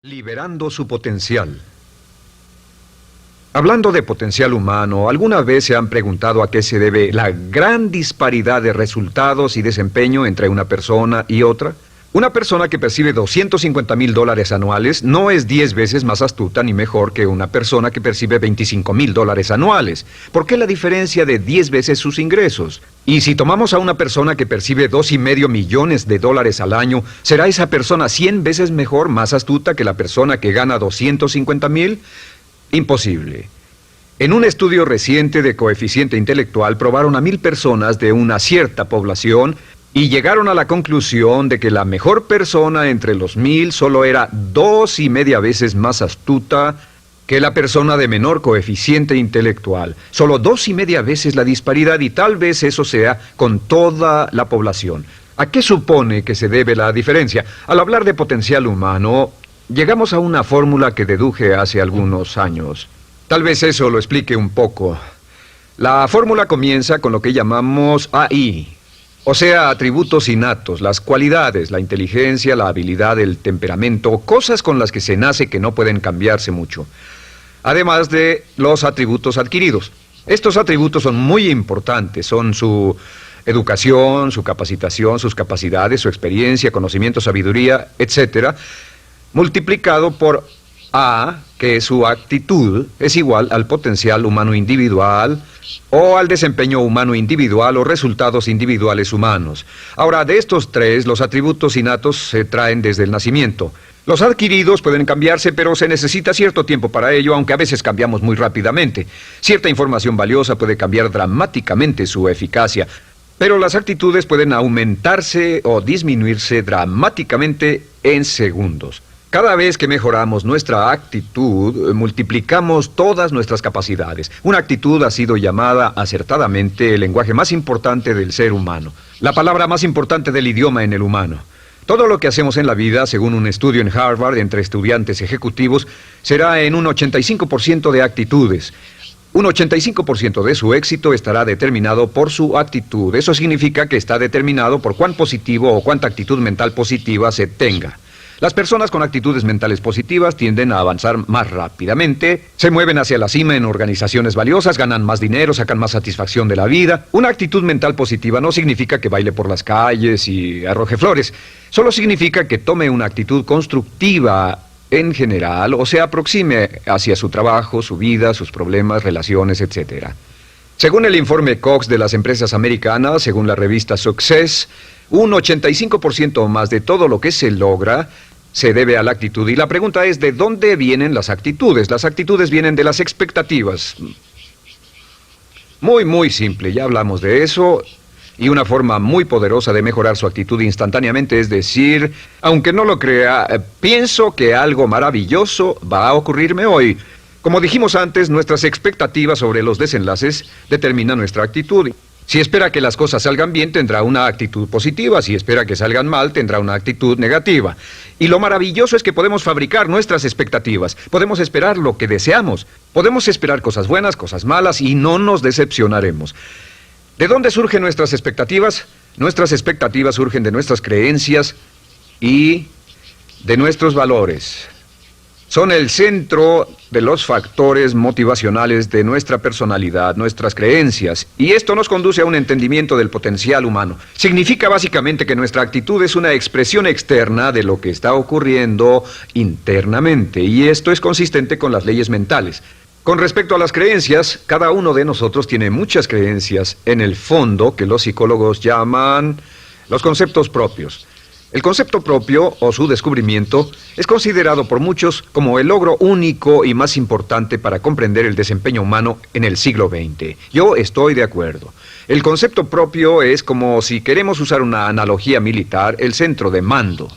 Liberando su potencial. Hablando de potencial humano, ¿alguna vez se han preguntado a qué se debe la gran disparidad de resultados y desempeño entre una persona y otra? Una persona que percibe $250,000 anuales no es 10 veces más astuta ni mejor que una persona que percibe $25,000 anuales. ¿Por qué la diferencia de 10 veces sus ingresos? Y si tomamos a una persona que percibe $2,5 millones al año, ¿será esa persona 100 veces mejor, más astuta que la persona que gana $250,000? Imposible. En un estudio reciente de coeficiente intelectual probaron a 1,000 personas de una cierta población y llegaron a la conclusión de que la mejor persona entre los 1,000 solo era 2,5 veces más astuta que la persona de menor coeficiente intelectual. Solo 2,5 veces la disparidad, y tal vez eso sea con toda la población. ¿A qué supone que se debe la diferencia? Al hablar de potencial humano, llegamos a una fórmula que deduje hace algunos años. Tal vez eso lo explique un poco. La fórmula comienza con lo que llamamos AI. O sea, atributos innatos, las cualidades, la inteligencia, la habilidad, el temperamento, cosas con las que se nace que no pueden cambiarse mucho. Además de los atributos adquiridos. Estos atributos son muy importantes, son su educación, su capacitación, sus capacidades, su experiencia, conocimiento, sabiduría, etc., multiplicado por A, que es su actitud, es igual al potencial humano individual, o al desempeño humano individual o resultados individuales humanos. Ahora, de estos tres, los atributos innatos se traen desde el nacimiento. Los adquiridos pueden cambiarse, pero se necesita cierto tiempo para ello, aunque a veces cambiamos muy rápidamente. Cierta información valiosa puede cambiar dramáticamente su eficacia, pero las actitudes pueden aumentarse o disminuirse dramáticamente en segundos. Cada vez que mejoramos nuestra actitud, multiplicamos todas nuestras capacidades. Una actitud ha sido llamada acertadamente el lenguaje más importante del ser humano, la palabra más importante del idioma en el humano. Todo lo que hacemos en la vida, según un estudio en Harvard entre estudiantes ejecutivos, será en un 85% de actitudes. Un 85% de su éxito estará determinado por su actitud. Eso significa que está determinado por cuán positivo o cuánta actitud mental positiva se tenga. Las personas con actitudes mentales positivas tienden a avanzar más rápidamente, se mueven hacia la cima en organizaciones valiosas, ganan más dinero, sacan más satisfacción de la vida. Una actitud mental positiva no significa que baile por las calles y arroje flores. Solo significa que tome una actitud constructiva en general o se aproxime hacia su trabajo, su vida, sus problemas, relaciones, etc. Según el informe Cox de las empresas americanas, según la revista Success, un 85% o más de todo lo que se logra se debe a la actitud. Y la pregunta es, ¿de dónde vienen las actitudes? Las actitudes vienen de las expectativas. Muy simple, ya hablamos de eso. Y una forma muy poderosa de mejorar su actitud instantáneamente es decir, aunque no lo crea, pienso que algo maravilloso va a ocurrirme hoy. Como dijimos antes, nuestras expectativas sobre los desenlaces determinan nuestra actitud. Si espera que las cosas salgan bien, tendrá una actitud positiva. Si espera que salgan mal, tendrá una actitud negativa. Y lo maravilloso es que podemos fabricar nuestras expectativas. Podemos esperar lo que deseamos. Podemos esperar cosas buenas, cosas malas, y no nos decepcionaremos. ¿De dónde surgen nuestras expectativas? Nuestras expectativas surgen de nuestras creencias y de nuestros valores. Son el centro de los factores motivacionales de nuestra personalidad, nuestras creencias, y esto nos conduce a un entendimiento del potencial humano. Significa básicamente que nuestra actitud es una expresión externa de lo que está ocurriendo internamente, y esto es consistente con las leyes mentales. Con respecto a las creencias, cada uno de nosotros tiene muchas creencias en el fondo que los psicólogos llaman los conceptos propios. El concepto propio, o su descubrimiento, es considerado por muchos como el logro único y más importante para comprender el desempeño humano en el siglo XX. Yo estoy de acuerdo. El concepto propio es como, si queremos usar una analogía militar, el centro de mando.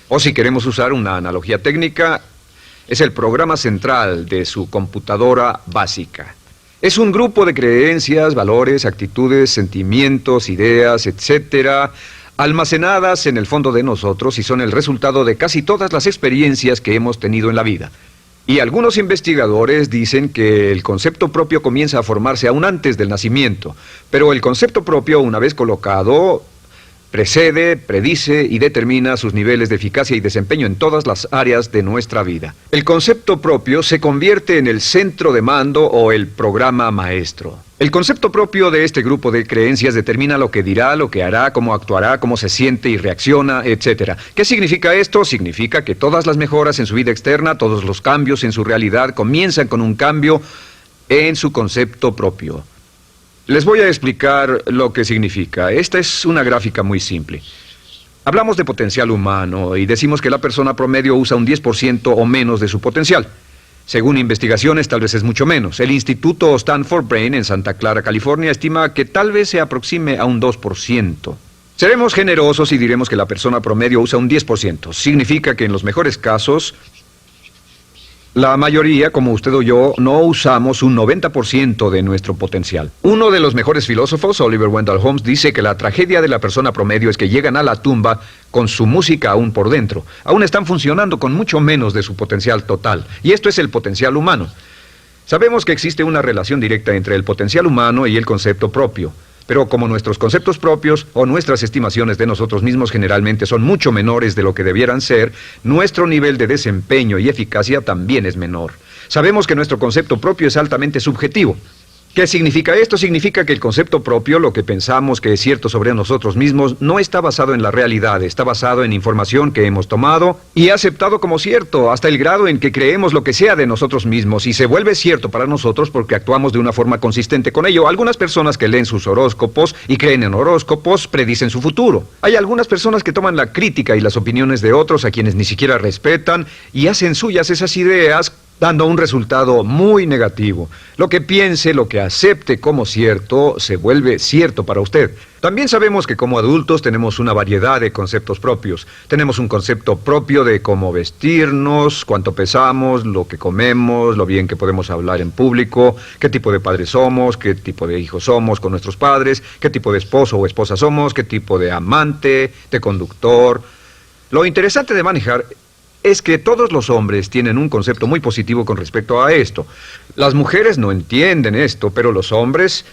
O si queremos usar una analogía técnica, es el programa central de su computadora básica. Es un grupo de creencias, valores, actitudes, sentimientos, ideas, etcétera, almacenadas en el fondo de nosotros y son el resultado de casi todas las experiencias que hemos tenido en la vida. Y algunos investigadores dicen que el concepto propio comienza a formarse aún antes del nacimiento, pero el concepto propio, una vez colocado, Precede, predice y determina sus niveles de eficacia y desempeño en todas las áreas de nuestra vida. El concepto propio se convierte en el centro de mando o el programa maestro. El concepto propio de este grupo de creencias determina lo que dirá, lo que hará, cómo actuará, cómo se siente y reacciona, etc. ¿Qué significa esto? Significa que todas las mejoras en su vida externa, todos los cambios en su realidad comienzan con un cambio en su concepto propio. Les voy a explicar lo que significa. Esta es una gráfica muy simple. Hablamos de potencial humano y decimos que la persona promedio usa un 10% o menos de su potencial. Según investigaciones, tal vez es mucho menos. El Instituto Stanford Brain en Santa Clara, California, estima que tal vez se aproxime a un 2%. Seremos generosos y diremos que la persona promedio usa un 10%. Significa que en los mejores casos, la mayoría, como usted o yo, no usamos un 90% de nuestro potencial. Uno de los mejores filósofos, Oliver Wendell Holmes, dice que la tragedia de la persona promedio es que llegan a la tumba con su música aún por dentro. Aún están funcionando con mucho menos de su potencial total. Y esto es el potencial humano. Sabemos que existe una relación directa entre el potencial humano y el concepto propio. Pero como nuestros conceptos propios o nuestras estimaciones de nosotros mismos generalmente son mucho menores de lo que debieran ser, nuestro nivel de desempeño y eficacia también es menor. Sabemos que nuestro concepto propio es altamente subjetivo. ¿Qué significa esto? Significa que el concepto propio, lo que pensamos que es cierto sobre nosotros mismos, no está basado en la realidad, está basado en información que hemos tomado y aceptado como cierto, hasta el grado en que creemos lo que sea de nosotros mismos y se vuelve cierto para nosotros porque actuamos de una forma consistente con ello. Algunas personas que leen sus horóscopos y creen en horóscopos predicen su futuro. Hay algunas personas que toman la crítica y las opiniones de otros a quienes ni siquiera respetan y hacen suyas esas ideas, dando un resultado muy negativo. Lo que piense, lo que acepte como cierto, se vuelve cierto para usted. También sabemos que como adultos tenemos una variedad de conceptos propios. Tenemos un concepto propio de cómo vestirnos, cuánto pesamos, lo que comemos, lo bien que podemos hablar en público, qué tipo de padres somos, qué tipo de hijos somos con nuestros padres, qué tipo de esposo o esposa somos, qué tipo de amante, de conductor. Lo interesante de manejar es que todos los hombres tienen un concepto muy positivo con respecto a esto. Las mujeres no entienden esto, pero los hombres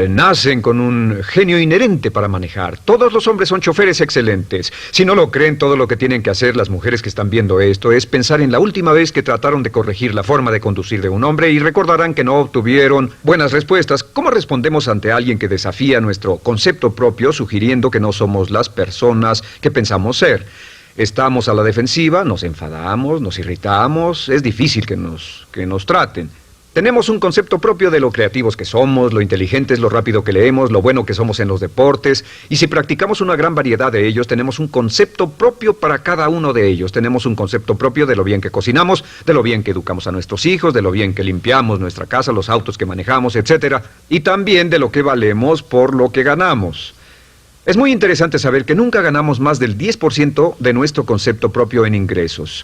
nacen con un genio inherente para manejar. Todos los hombres son choferes excelentes. Si no lo creen, todo lo que tienen que hacer las mujeres que están viendo esto es pensar en la última vez que trataron de corregir la forma de conducir de un hombre y recordarán que no obtuvieron buenas respuestas. ¿Cómo respondemos ante alguien que desafía nuestro concepto propio, sugiriendo que no somos las personas que pensamos ser? Estamos a la defensiva, nos enfadamos, nos irritamos, es difícil que nos traten. Tenemos un concepto propio de lo creativos que somos, lo inteligentes, lo rápido que leemos, lo bueno que somos en los deportes, y si practicamos una gran variedad de ellos, tenemos un concepto propio para cada uno de ellos. Tenemos un concepto propio de lo bien que cocinamos, de lo bien que educamos a nuestros hijos, de lo bien que limpiamos nuestra casa, los autos que manejamos, etc. Y también de lo que valemos por lo que ganamos. Es muy interesante saber que nunca ganamos más del 10% de nuestro concepto propio en ingresos.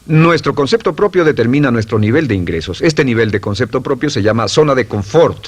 Nuestro concepto propio determina nuestro nivel de ingresos. Este nivel de concepto propio se llama zona de confort.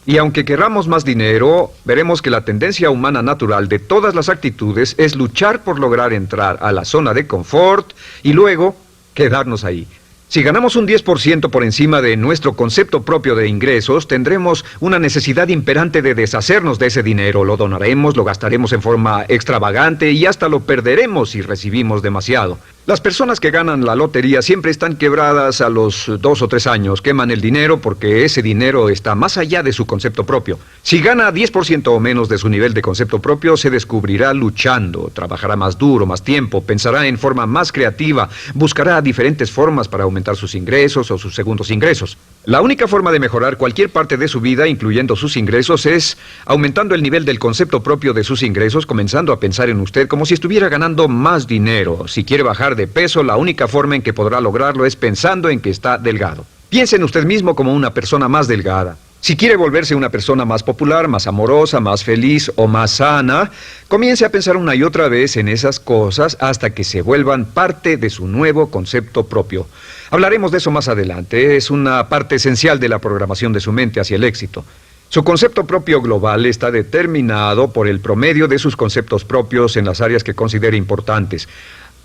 Y aunque querramos más dinero, veremos que la tendencia humana natural de todas las actitudes es luchar por lograr entrar a la zona de confort y luego quedarnos ahí. Si ganamos un 10% por encima de nuestro concepto propio de ingresos, tendremos una necesidad imperante de deshacernos de ese dinero. Lo donaremos, lo gastaremos en forma extravagante y hasta lo perderemos si recibimos demasiado. Las personas que ganan la lotería siempre están quebradas a los 2 o 3 años. Queman el dinero porque ese dinero está más allá de su concepto propio. Si gana 10% o menos de su nivel de concepto propio, se descubrirá luchando, trabajará más duro, más tiempo, pensará en forma más creativa, buscará diferentes formas para aumentar sus ingresos o sus segundos ingresos. La única forma de mejorar cualquier parte de su vida, incluyendo sus ingresos, es aumentando el nivel del concepto propio de sus ingresos, comenzando a pensar en usted como si estuviera ganando más dinero. Si quiere bajar de peso, la única forma en que podrá lograrlo es pensando en que está delgado. Piense en usted mismo como una persona más delgada. Si quiere volverse una persona más popular, más amorosa, más feliz o más sana, comience a pensar una y otra vez en esas cosas hasta que se vuelvan parte de su nuevo concepto propio. Hablaremos de eso más adelante. Es una parte esencial de la programación de su mente hacia el éxito. Su concepto propio global está determinado por el promedio de sus conceptos propios en las áreas que considere importantes.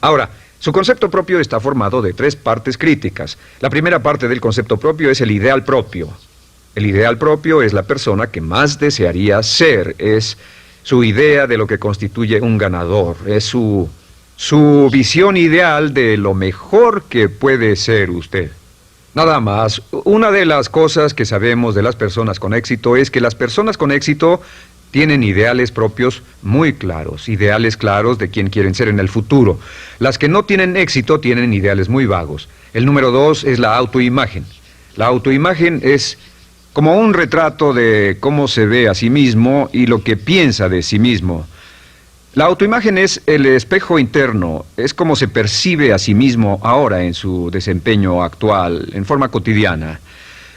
Ahora, su concepto propio está formado de 3 partes críticas. La primera parte del concepto propio es el ideal propio. El ideal propio es la persona que más desearía ser, es su idea de lo que constituye un ganador, es su visión ideal de lo mejor que puede ser usted. Nada más, una de las cosas que sabemos de las personas con éxito es que las personas con éxito tienen ideales propios muy claros, ideales claros de quién quieren ser en el futuro. Las que no tienen éxito tienen ideales muy vagos. El número 2 es la autoimagen. La autoimagen es como un retrato de cómo se ve a sí mismo y lo que piensa de sí mismo. La autoimagen es el espejo interno, es como se percibe a sí mismo ahora en su desempeño actual, en forma cotidiana.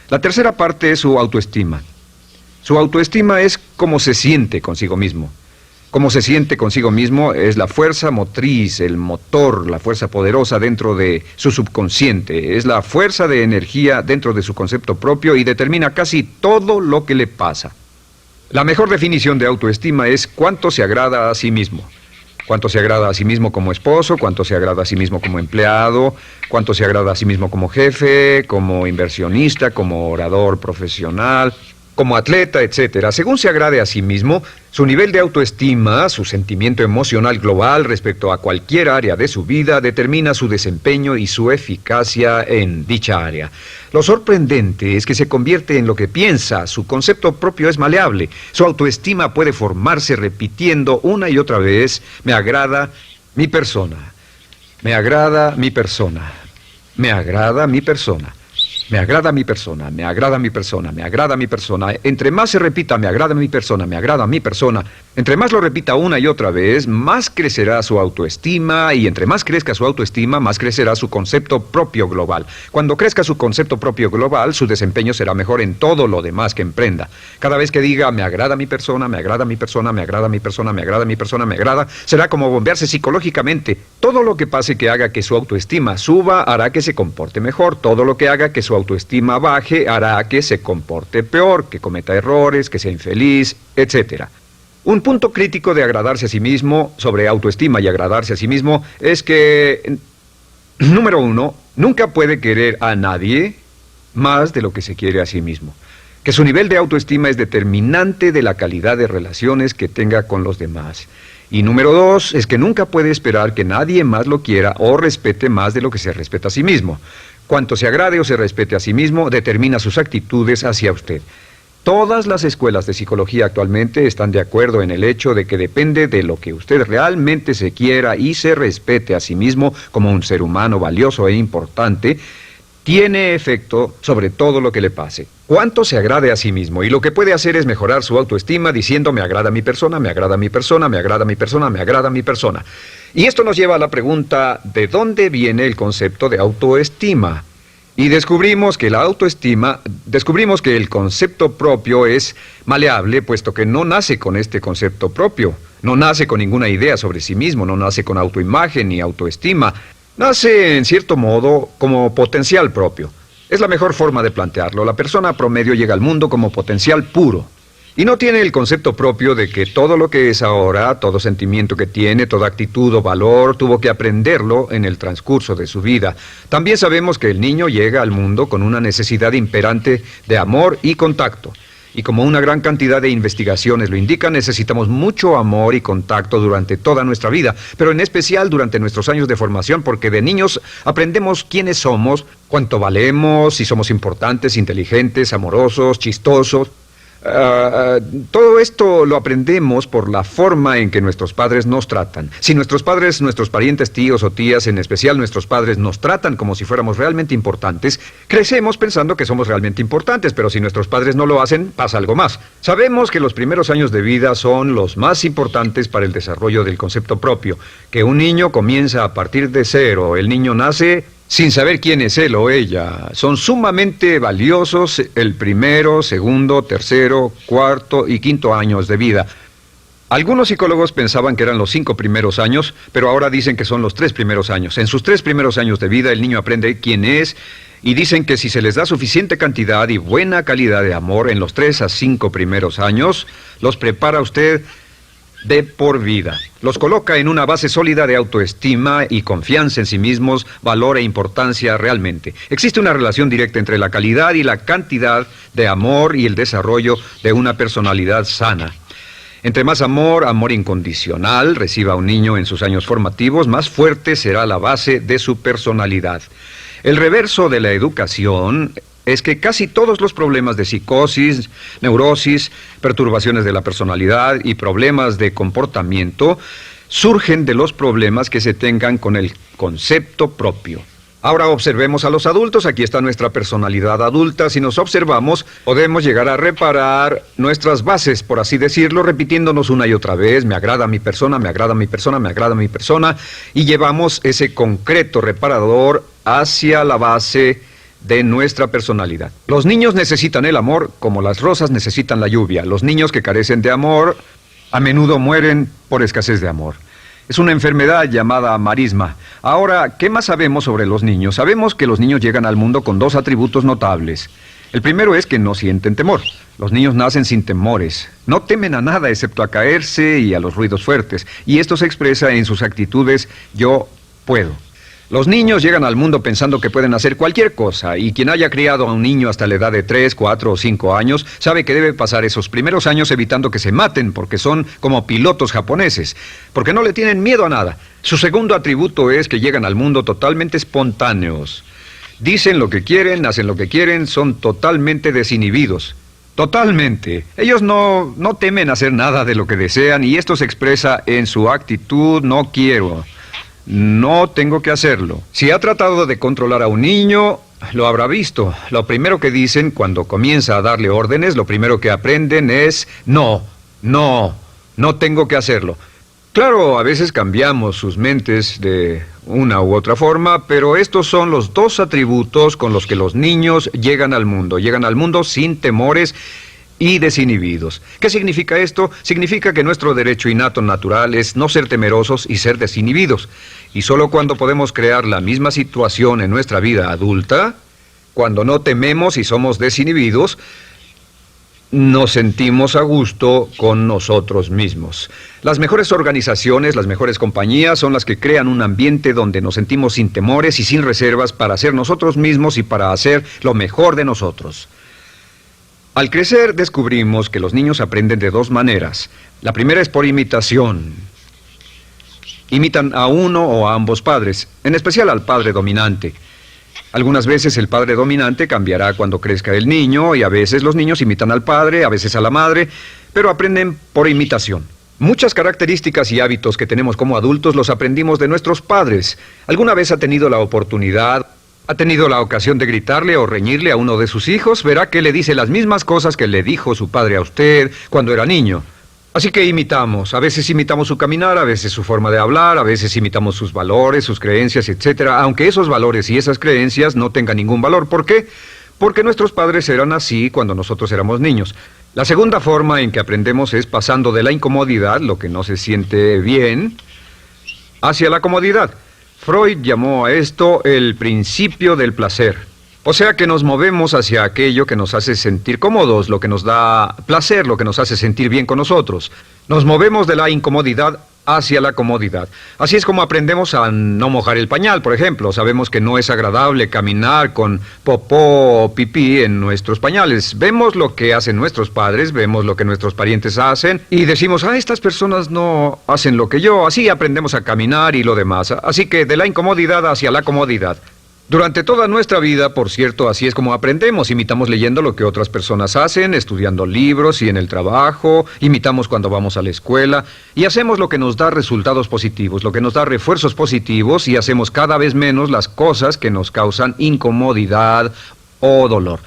La tercera parte es su autoestima. Su autoestima es cómo se siente consigo mismo. Cómo se siente consigo mismo es la fuerza motriz, el motor, la fuerza poderosa dentro de su subconsciente. Es la fuerza de energía dentro de su concepto propio y determina casi todo lo que le pasa. La mejor definición de autoestima es cuánto se agrada a sí mismo. Cuánto se agrada a sí mismo como esposo, cuánto se agrada a sí mismo como empleado, cuánto se agrada a sí mismo como jefe, como inversionista, como orador profesional, como atleta, etcétera. Según se agrade a sí mismo, su nivel de autoestima, su sentimiento emocional global respecto a cualquier área de su vida, determina su desempeño y su eficacia en dicha área. Lo sorprendente es que se convierte en lo que piensa, su concepto propio es maleable, su autoestima puede formarse repitiendo una y otra vez, me agrada mi persona, me agrada mi persona, me agrada mi persona. Me agrada mi persona, me agrada mi persona, me agrada mi persona. Entre más se repita, me agrada mi persona, me agrada mi persona, entre más lo repita una y otra vez, más crecerá su autoestima y entre más crezca su autoestima, más crecerá su concepto propio global. Cuando crezca su concepto propio global, su desempeño será mejor en todo lo demás que emprenda. Cada vez que diga, me agrada mi persona, me agrada mi persona, me agrada mi persona, me agrada mi persona, me agrada, será como bombearse psicológicamente. Todo lo que pase que haga que su autoestima suba, hará que se comporte mejor. Todo lo que haga que su autoestima baje hará que se comporte peor, que cometa errores, que sea infeliz, etc. Un punto crítico de agradarse a sí mismo, sobre autoestima y agradarse a sí mismo, es que, número 1, nunca puede querer a nadie más de lo que se quiere a sí mismo. Que su nivel de autoestima es determinante de la calidad de relaciones que tenga con los demás. Y número 2, es que nunca puede esperar que nadie más lo quiera o respete más de lo que se respeta a sí mismo. Cuanto se agrade o se respete a sí mismo, determina sus actitudes hacia usted. Todas las escuelas de psicología actualmente están de acuerdo en el hecho de que depende de lo que usted realmente se quiera y se respete a sí mismo como un ser humano valioso e importante, tiene efecto sobre todo lo que le pase. Cuánto se agrade a sí mismo, y lo que puede hacer es mejorar su autoestima diciendo me agrada mi persona, me agrada mi persona, me agrada mi persona, me agrada mi persona. Y esto nos lleva a la pregunta, ¿de dónde viene el concepto de autoestima? Y descubrimos que el concepto propio es maleable, puesto que no nace con este concepto propio, no nace con ninguna idea sobre sí mismo, no nace con autoimagen ni autoestima. Nace, en cierto modo, como potencial propio. Es la mejor forma de plantearlo. La persona promedio llega al mundo como potencial puro. Y no tiene el concepto propio de que todo lo que es ahora, todo sentimiento que tiene, toda actitud o valor, tuvo que aprenderlo en el transcurso de su vida. También sabemos que el niño llega al mundo con una necesidad imperante de amor y contacto. Y como una gran cantidad de investigaciones lo indican, necesitamos mucho amor y contacto durante toda nuestra vida, pero en especial durante nuestros años de formación, porque de niños aprendemos quiénes somos, cuánto valemos, si somos importantes, inteligentes, amorosos, chistosos. Todo esto lo aprendemos por la forma en que nuestros padres nos tratan. Si nuestros padres, nuestros parientes, tíos o tías, en especial nuestros padres, nos tratan como si fuéramos realmente importantes, crecemos pensando que somos realmente importantes, pero si nuestros padres no lo hacen, pasa algo más. Sabemos que los primeros años de vida son los más importantes para el desarrollo del concepto propio, que un niño comienza a partir de cero. El niño nace sin saber quién es él o ella. Son sumamente valiosos el primero, segundo, tercero, cuarto y quinto años de vida. Algunos psicólogos pensaban que eran los 5 primeros años, pero ahora dicen que son los 3 primeros años. En sus 3 primeros años de vida el niño aprende quién es y dicen que si se les da suficiente cantidad y buena calidad de amor en los 3 a 5 primeros años, los prepara usted de por vida. Los coloca en una base sólida de autoestima y confianza en sí mismos, valor e importancia realmente. Existe una relación directa entre la calidad y la cantidad de amor y el desarrollo de una personalidad sana. Entre más amor, amor incondicional, reciba un niño en sus años formativos, más fuerte será la base de su personalidad. El reverso de la educación es que casi todos los problemas de psicosis, neurosis, perturbaciones de la personalidad y problemas de comportamiento surgen de los problemas que se tengan con el concepto propio. Ahora observemos a los adultos. Aquí está nuestra personalidad adulta. Si nos observamos, podemos llegar a reparar nuestras bases, por así decirlo, repitiéndonos una y otra vez: me agrada mi persona, me agrada mi persona, me agrada mi persona, y llevamos ese concreto reparador hacia la base de nuestra personalidad. Los niños necesitan el amor como las rosas necesitan la lluvia. Los niños que carecen de amor a menudo mueren por escasez de amor. Es una enfermedad llamada marisma. Ahora, ¿qué más sabemos sobre los niños? Sabemos que los niños llegan al mundo con dos atributos notables. El primero es que no sienten temor. Los niños nacen sin temores. No temen a nada excepto a caerse y a los ruidos fuertes. Y esto se expresa en sus actitudes: yo puedo. Los niños llegan al mundo pensando que pueden hacer cualquier cosa, y quien haya criado a un niño hasta la edad de 3, 4 o 5 años sabe que debe pasar esos primeros años evitando que se maten, porque son como pilotos japoneses, porque no le tienen miedo a nada. Su segundo atributo es que llegan al mundo totalmente espontáneos. Dicen lo que quieren, hacen lo que quieren, son totalmente desinhibidos. Totalmente. Ellos no temen hacer nada de lo que desean, y esto se expresa en su actitud: no quiero. No tengo que hacerlo. Si ha tratado de controlar a un niño, lo habrá visto. Lo primero que dicen cuando comienza a darle órdenes, lo primero que aprenden es: no tengo que hacerlo. Claro, a veces cambiamos sus mentes de una u otra forma, pero estos son los dos atributos con los que los niños llegan al mundo. Llegan al mundo sin temores y desinhibidos. ¿Qué significa esto? Significa que nuestro derecho innato natural es no ser temerosos y ser desinhibidos. Y solo cuando podemos crear la misma situación en nuestra vida adulta, cuando no tememos y somos desinhibidos, nos sentimos a gusto con nosotros mismos. Las mejores organizaciones, las mejores compañías son las que crean un ambiente donde nos sentimos sin temores y sin reservas para ser nosotros mismos y para hacer lo mejor de nosotros. Al crecer descubrimos que los niños aprenden de dos maneras. La primera es por imitación. Imitan a uno o a ambos padres, en especial al padre dominante. Algunas veces el padre dominante cambiará cuando crezca el niño, y a veces los niños imitan al padre, a veces a la madre, pero aprenden por imitación. Muchas características y hábitos que tenemos como adultos los aprendimos de nuestros padres. ¿Alguna vez ha tenido la oportunidad, ha tenido la ocasión de gritarle o reñirle a uno de sus hijos? Verá que le dice las mismas cosas que le dijo su padre a usted cuando era niño. Así que imitamos. A veces imitamos su caminar, a veces su forma de hablar, a veces imitamos sus valores, sus creencias, etcétera, aunque esos valores y esas creencias no tengan ningún valor. ¿Por qué? Porque nuestros padres eran así cuando nosotros éramos niños. La segunda forma en que aprendemos es pasando de la incomodidad, lo que no se siente bien, hacia la comodidad. Freud llamó a esto el principio del placer. O sea que nos movemos hacia aquello que nos hace sentir cómodos, lo que nos da placer, lo que nos hace sentir bien con nosotros. Nos movemos de la incomodidad hacia la comodidad. Así es como aprendemos a no mojar el pañal, por ejemplo. Sabemos que no es agradable caminar con popó o pipí en nuestros pañales. Vemos lo que hacen nuestros padres, vemos lo que nuestros parientes hacen y decimos: estas personas no hacen lo que yo. Así aprendemos a caminar y lo demás. Así que de la incomodidad hacia la comodidad. Durante toda nuestra vida, por cierto, así es como aprendemos. Imitamos leyendo lo que otras personas hacen, estudiando libros y en el trabajo, imitamos cuando vamos a la escuela, y hacemos lo que nos da resultados positivos, lo que nos da refuerzos positivos, y hacemos cada vez menos las cosas que nos causan incomodidad o dolor.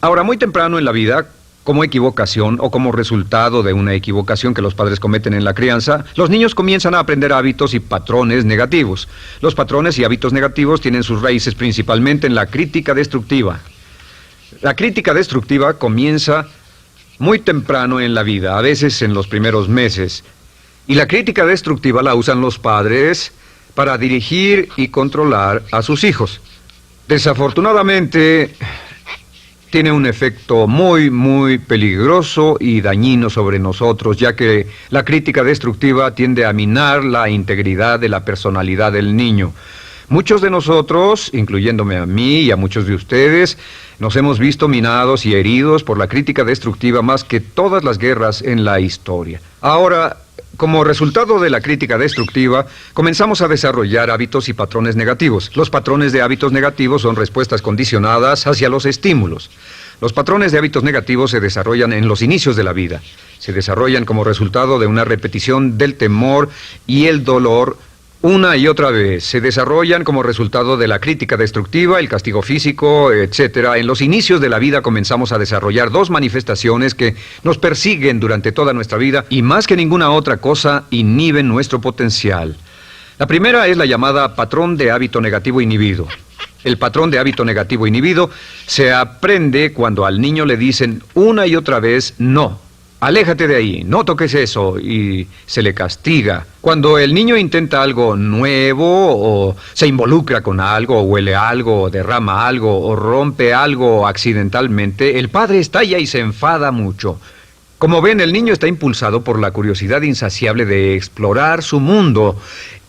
Ahora, muy temprano en la vida, como equivocación o como resultado de una equivocación que los padres cometen en la crianza, los niños comienzan a aprender hábitos y patrones negativos. Los patrones y hábitos negativos tienen sus raíces principalmente en la crítica destructiva. La crítica destructiva comienza muy temprano en la vida, a veces en los primeros meses. Y la crítica destructiva la usan los padres para dirigir y controlar a sus hijos. Desafortunadamente, tiene un efecto muy peligroso y dañino sobre nosotros, ya que la crítica destructiva tiende a minar la integridad de la personalidad del niño. Muchos de nosotros, incluyéndome a mí y a muchos de ustedes, nos hemos visto minados y heridos por la crítica destructiva más que todas las guerras en la historia. Ahora, como resultado de la crítica destructiva, comenzamos a desarrollar hábitos y patrones negativos. Los patrones de hábitos negativos son respuestas condicionadas hacia los estímulos. Los patrones de hábitos negativos se desarrollan en los inicios de la vida. Se desarrollan como resultado de una repetición del temor y el dolor una y otra vez. Se desarrollan como resultado de la crítica destructiva, el castigo físico, etc. En los inicios de la vida comenzamos a desarrollar dos manifestaciones que nos persiguen durante toda nuestra vida y más que ninguna otra cosa inhiben nuestro potencial. La primera es la llamada patrón de hábito negativo inhibido. El patrón de hábito negativo inhibido se aprende cuando al niño le dicen una y otra vez no. Aléjate de ahí, no toques eso, y se le castiga. Cuando el niño intenta algo nuevo, o se involucra con algo, o huele algo, o derrama algo, o rompe algo accidentalmente, el padre estalla y se enfada mucho. Como ven, el niño está impulsado por la curiosidad insaciable de explorar su mundo.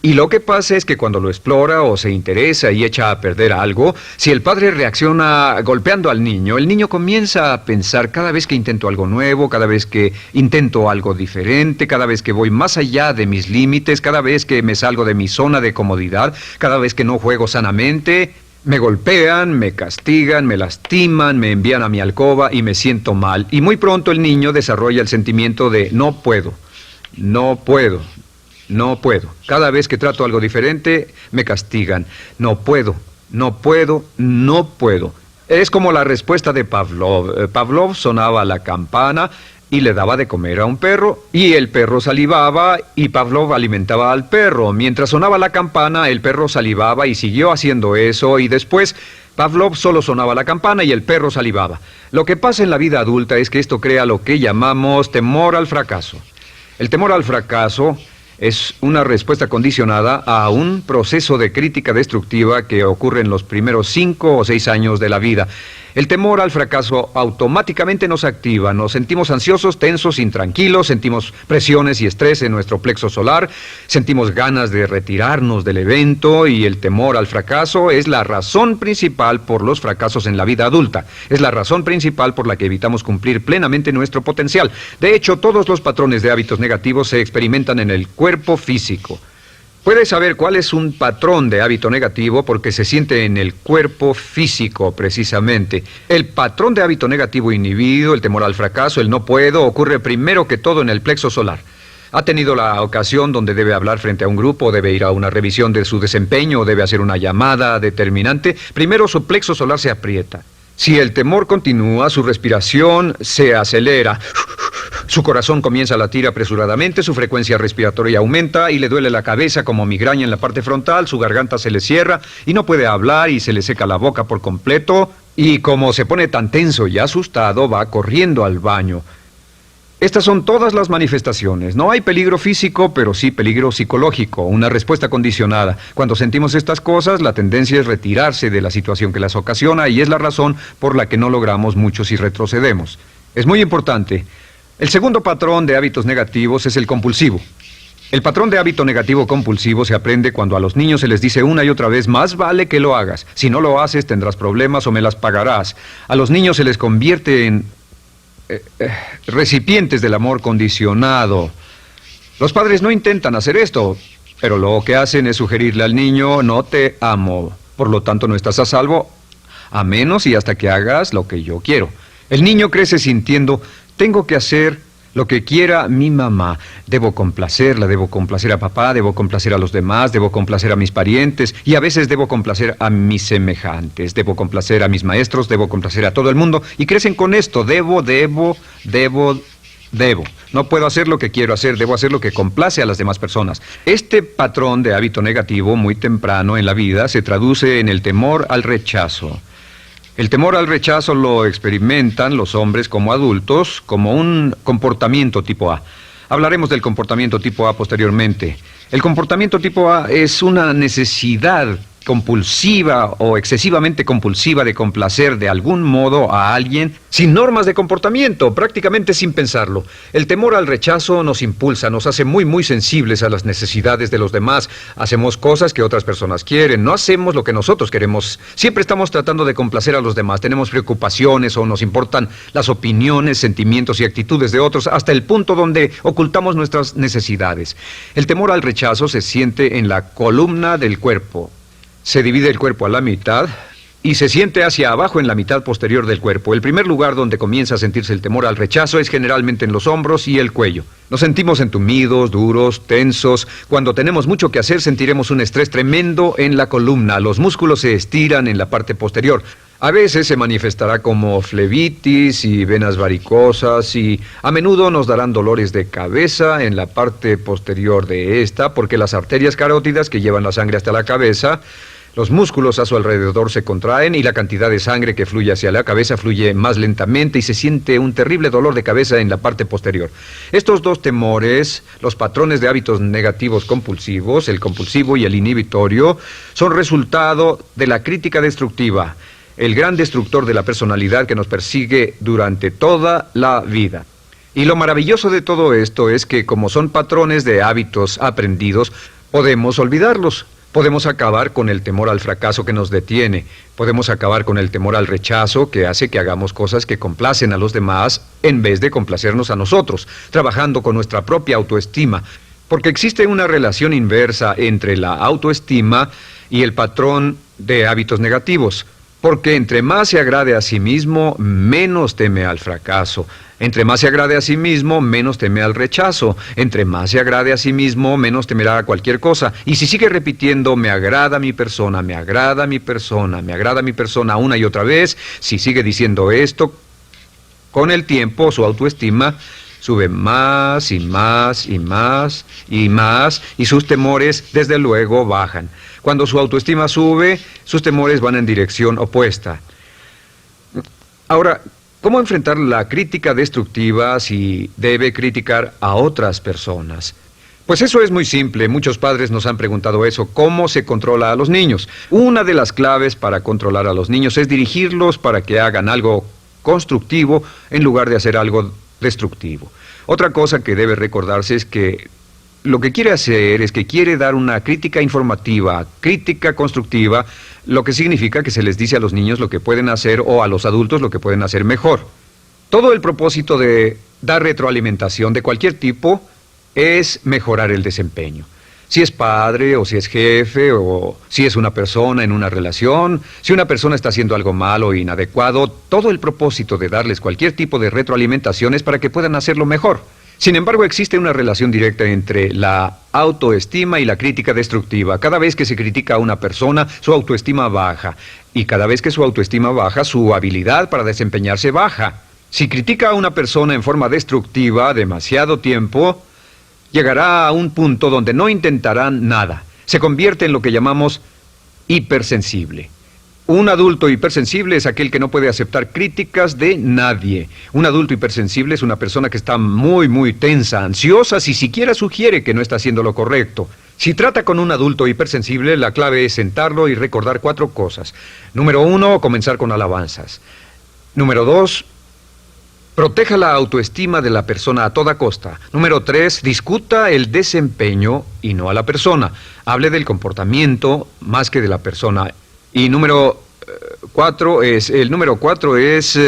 Y lo que pasa es que cuando lo explora o se interesa y echa a perder algo, si el padre reacciona golpeando al niño, el niño comienza a pensar cada vez que intento algo nuevo, cada vez que intento algo diferente, cada vez que voy más allá de mis límites, cada vez que me salgo de mi zona de comodidad, cada vez que no juego sanamente, me golpean, me castigan, me lastiman, me envían a mi alcoba y me siento mal. Y muy pronto el niño desarrolla el sentimiento de no puedo, no puedo. No puedo. Cada vez que trato algo diferente, me castigan. No puedo, no puedo, no puedo. Es como la respuesta de Pavlov. Pavlov sonaba la campana y le daba de comer a un perro, y el perro salivaba, y Pavlov alimentaba al perro. Mientras sonaba la campana, el perro salivaba y siguió haciendo eso, y después Pavlov solo sonaba la campana y el perro salivaba. Lo que pasa en la vida adulta es que esto crea lo que llamamos temor al fracaso. El temor al fracaso es una respuesta condicionada a un proceso de crítica destructiva que ocurre en los primeros 5 o 6 años de la vida. El temor al fracaso automáticamente nos activa, nos sentimos ansiosos, tensos, intranquilos, sentimos presiones y estrés en nuestro plexo solar, sentimos ganas de retirarnos del evento, y el temor al fracaso es la razón principal por los fracasos en la vida adulta. Es la razón principal por la que evitamos cumplir plenamente nuestro potencial. De hecho, todos los patrones de hábitos negativos se experimentan en el cuerpo físico. Puedes saber cuál es un patrón de hábito negativo porque se siente en el cuerpo físico, precisamente. El patrón de hábito negativo inhibido, el temor al fracaso, el no puedo, ocurre primero que todo en el plexo solar. ¿Ha tenido la ocasión donde debe hablar frente a un grupo, debe ir a una revisión de su desempeño o debe hacer una llamada determinante? Primero su plexo solar se aprieta. Si el temor continúa, su respiración se acelera. Su corazón comienza a latir apresuradamente, su frecuencia respiratoria aumenta y le duele la cabeza como migraña en la parte frontal, su garganta se le cierra y no puede hablar y se le seca la boca por completo, y como se pone tan tenso y asustado, va corriendo al baño. Estas son todas las manifestaciones. No hay peligro físico, pero sí peligro psicológico, una respuesta condicionada. Cuando sentimos estas cosas, la tendencia es retirarse de la situación que las ocasiona, y es la razón por la que no logramos mucho si retrocedemos. Es muy importante. El segundo patrón de hábitos negativos es el compulsivo. El patrón de hábito negativo compulsivo se aprende cuando a los niños se les dice una y otra vez: más vale que lo hagas. Si no lo haces, tendrás problemas o me las pagarás. A los niños se les convierte en recipientes del amor condicionado. Los padres no intentan hacer esto, pero lo que hacen es sugerirle al niño: no te amo, por lo tanto no estás a salvo, a menos y hasta que hagas lo que yo quiero. El niño crece sintiendo: tengo que hacer lo que quiera mi mamá. Debo complacerla, debo complacer a papá, debo complacer a los demás, debo complacer a mis parientes, y a veces debo complacer a mis semejantes, debo complacer a mis maestros, debo complacer a todo el mundo, y crecen con esto: debo. No puedo hacer lo que quiero hacer, debo hacer lo que complace a las demás personas. Este patrón de hábito negativo muy temprano en la vida se traduce en el temor al rechazo. El temor al rechazo lo experimentan los hombres como adultos como un comportamiento tipo A. Hablaremos del comportamiento tipo A posteriormente. El comportamiento tipo A es una necesidad compulsiva o excesivamente compulsiva de complacer de algún modo a alguien sin normas de comportamiento, prácticamente sin pensarlo. El temor al rechazo nos impulsa, nos hace muy sensibles a las necesidades de los demás. Hacemos cosas que otras personas quieren, no hacemos lo que nosotros queremos. Siempre estamos tratando de complacer a los demás. Tenemos preocupaciones o nos importan las opiniones, sentimientos y actitudes de otros hasta el punto donde ocultamos nuestras necesidades. El temor al rechazo se siente en la columna del cuerpo. Se divide el cuerpo a la mitad y se siente hacia abajo en la mitad posterior del cuerpo. El primer lugar donde comienza a sentirse el temor al rechazo es generalmente en los hombros y el cuello. Nos sentimos entumidos, duros, tensos. Cuando tenemos mucho que hacer sentiremos un estrés tremendo en la columna. Los músculos se estiran en la parte posterior. A veces se manifestará como flebitis y venas varicosas y a menudo nos darán dolores de cabeza en la parte posterior de esta porque las arterias carótidas que llevan la sangre hasta la cabeza, los músculos a su alrededor se contraen y la cantidad de sangre que fluye hacia la cabeza fluye más lentamente y se siente un terrible dolor de cabeza en la parte posterior. Estos dos temores, los patrones de hábitos negativos compulsivos, el compulsivo y el inhibitorio, son resultado de la crítica destructiva, el gran destructor de la personalidad que nos persigue durante toda la vida. Y lo maravilloso de todo esto es que como son patrones de hábitos aprendidos, podemos olvidarlos. Podemos acabar con el temor al fracaso que nos detiene. Podemos acabar con el temor al rechazo que hace que hagamos cosas que complacen a los demás en vez de complacernos a nosotros, trabajando con nuestra propia autoestima. Porque existe una relación inversa entre la autoestima y el patrón de hábitos negativos. Porque entre más se agrade a sí mismo, menos teme al fracaso. Entre más se agrade a sí mismo, menos teme al rechazo. Entre más se agrade a sí mismo, menos temerá a cualquier cosa. Y si sigue repitiendo, me agrada mi persona, me agrada mi persona, me agrada mi persona una y otra vez, si sigue diciendo esto, con el tiempo su autoestima sube más y más y más y más y sus temores desde luego bajan. Cuando su autoestima sube, sus temores van en dirección opuesta. Ahora, ¿cómo enfrentar la crítica destructiva si debe criticar a otras personas? Pues eso es muy simple. Muchos padres nos han preguntado eso. ¿Cómo se controla a los niños? Una de las claves para controlar a los niños es dirigirlos para que hagan algo constructivo en lugar de hacer algo destructivo. Otra cosa que debe recordarse es que lo que quiere hacer es que quiere dar una crítica informativa, crítica constructiva, lo que significa que se les dice a los niños lo que pueden hacer o a los adultos lo que pueden hacer mejor. Todo el propósito de dar retroalimentación de cualquier tipo es mejorar el desempeño. Si es padre o si es jefe o si es una persona en una relación, si una persona está haciendo algo malo o inadecuado, todo el propósito de darles cualquier tipo de retroalimentación es para que puedan hacerlo mejor. Sin embargo, existe una relación directa entre la autoestima y la crítica destructiva. Cada vez que se critica a una persona, su autoestima baja. Y cada vez que su autoestima baja, su habilidad para desempeñarse baja. Si critica a una persona en forma destructiva demasiado tiempo, llegará a un punto donde no intentarán nada. Se convierte en lo que llamamos hipersensible. Un adulto hipersensible es aquel que no puede aceptar críticas de nadie. Un adulto hipersensible es una persona que está muy tensa, ansiosa, si siquiera sugiere que no está haciendo lo correcto. Si trata con un adulto hipersensible, la clave es sentarlo y recordar 4 cosas. Número 1, comenzar con alabanzas. Número 2, proteja la autoestima de la persona a toda costa. Número 3, discuta el desempeño y no a la persona. Hable del comportamiento más que de la persona. Y número 4 es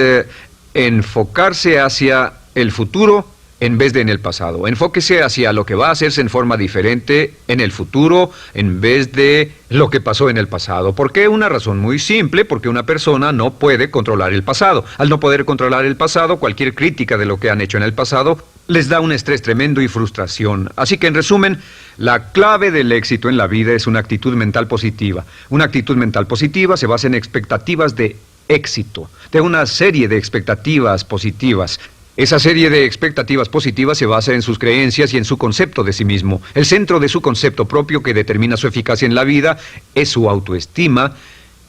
enfocarse hacia el futuro en vez de en el pasado. Enfóquese hacia lo que va a hacerse en forma diferente en el futuro en vez de lo que pasó en el pasado. ¿Por qué? Una razón muy simple, porque una persona no puede controlar el pasado. Al no poder controlar el pasado, cualquier crítica de lo que han hecho en el pasado les da un estrés tremendo y frustración. Así que, en resumen, la clave del éxito en la vida es una actitud mental positiva. Una actitud mental positiva se basa en expectativas de éxito, de una serie de expectativas positivas. Esa serie de expectativas positivas se basa en sus creencias y en su concepto de sí mismo. El centro de su concepto propio que determina su eficacia en la vida es su autoestima,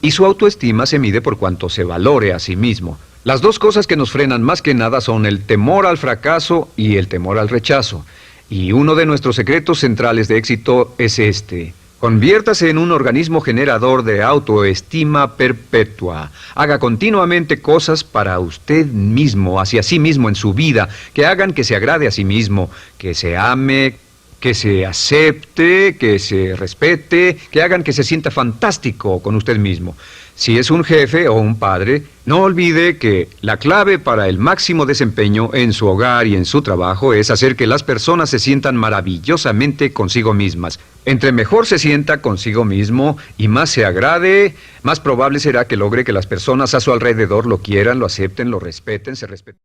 y su autoestima se mide por cuanto se valore a sí mismo. Las dos cosas que nos frenan más que nada son el temor al fracaso y el temor al rechazo. Y uno de nuestros secretos centrales de éxito es este: Conviértase en un organismo generador de autoestima perpetua. Haga continuamente cosas para usted mismo, hacia sí mismo en su vida, que hagan que se agrade a sí mismo, que se ame, que se acepte, que se respete, que hagan que se sienta fantástico con usted mismo. Si es un jefe o un padre, no olvide que la clave para el máximo desempeño en su hogar y en su trabajo es hacer que las personas se sientan maravillosamente consigo mismas. Entre mejor se sienta consigo mismo y más se agrade, más probable será que logre que las personas a su alrededor lo quieran, lo acepten, lo respeten, se respeten.